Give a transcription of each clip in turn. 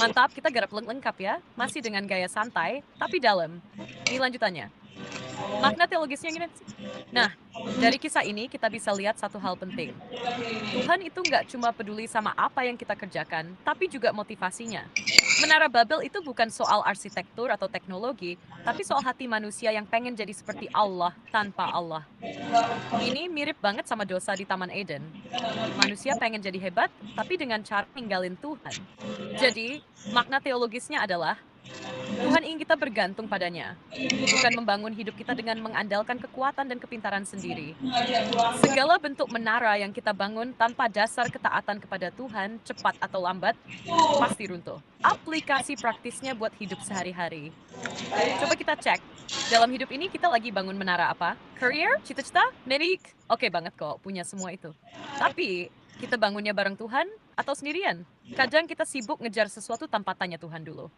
Mantap, kita garap lengkap ya. Masih dengan gaya santai, tapi dalam. Ini lanjutannya. Makna teologisnya gini sih. Nah, dari kisah ini kita bisa lihat satu hal penting. Tuhan itu nggak cuma peduli sama apa yang kita kerjakan, tapi juga motivasinya. Menara Babel itu bukan soal arsitektur atau teknologi, tapi soal hati manusia yang pengen jadi seperti Allah tanpa Allah. Ini mirip banget sama dosa di Taman Eden. Manusia pengen jadi hebat, tapi dengan cara ninggalin Tuhan. Jadi, makna teologisnya adalah Tuhan ingin kita bergantung padanya, bukan membangun hidup kita dengan mengandalkan kekuatan dan kepintaran sendiri. Segala bentuk menara yang kita bangun tanpa dasar ketaatan kepada Tuhan, cepat atau lambat, pasti runtuh. Aplikasi praktisnya buat hidup sehari-hari. Coba kita cek. Dalam hidup ini kita lagi bangun menara apa? Career? Cita-cita? Medik? Oke banget kok, punya semua itu. Tapi, kita bangunnya bareng Tuhan atau sendirian? Kadang kita sibuk ngejar sesuatu tanpa tanya Tuhan dulu.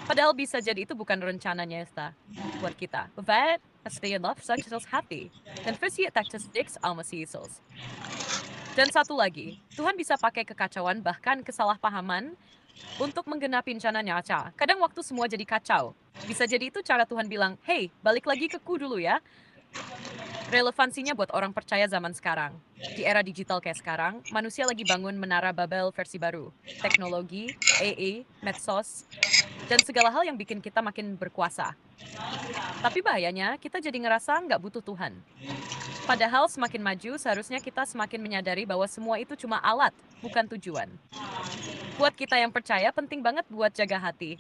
Padahal bisa jadi itu bukan rencananya Esta buat kita. Vet, stay in love, such as happy. Dan versi taktis dix almasi Yesus. Dan satu lagi, Tuhan bisa pakai kekacauan bahkan kesalahpahaman untuk menggenapi rencananya Aca. Kadang waktu semua jadi kacau. Bisa jadi itu cara Tuhan bilang, hey, balik lagi ke ku dulu ya. Relevansinya buat orang percaya zaman sekarang. Di era digital kayak sekarang, manusia lagi bangun menara Babel versi baru. Teknologi, AI, medsos, dan segala hal yang bikin kita makin berkuasa. Tapi bahayanya, kita jadi ngerasa nggak butuh Tuhan. Padahal semakin maju, seharusnya kita semakin menyadari bahwa semua itu cuma alat, bukan tujuan. Buat kita yang percaya, penting banget buat jaga hati.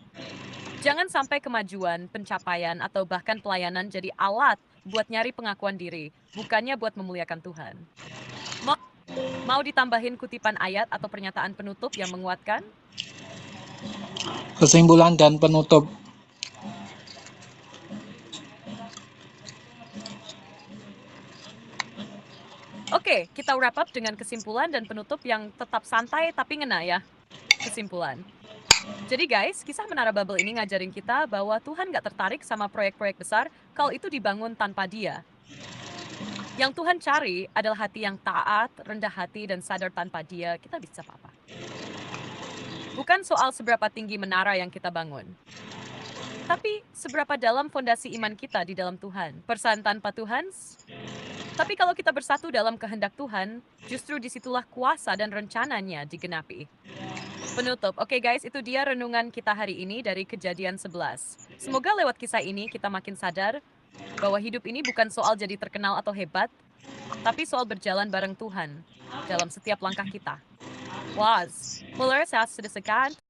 Jangan sampai kemajuan, pencapaian, atau bahkan pelayanan jadi alat buat nyari pengakuan diri, bukannya buat memuliakan Tuhan. Mau ditambahin kutipan ayat atau pernyataan penutup yang menguatkan? Kesimpulan dan penutup. Oke, kita wrap up dengan kesimpulan dan penutup yang tetap santai tapi ngena ya. Kesimpulan. Jadi guys, kisah Menara Babel ini ngajarin kita bahwa Tuhan gak tertarik sama proyek-proyek besar kalau itu dibangun tanpa Dia. Yang Tuhan cari adalah hati yang taat, rendah hati, dan sadar tanpa Dia kita bisa apa-apa. Bukan soal seberapa tinggi menara yang kita bangun, tapi seberapa dalam fondasi iman kita di dalam Tuhan. Persan tanpa Tuhan, tapi kalau kita bersatu dalam kehendak Tuhan, justru disitulah kuasa dan rencananya digenapi. Penutup, oke guys, itu dia renungan kita hari ini dari Kejadian 11. Semoga lewat kisah ini kita makin sadar bahwa hidup ini bukan soal jadi terkenal atau hebat, tapi soal berjalan bareng Tuhan dalam setiap langkah kita. Was, mulai saya sedesikan.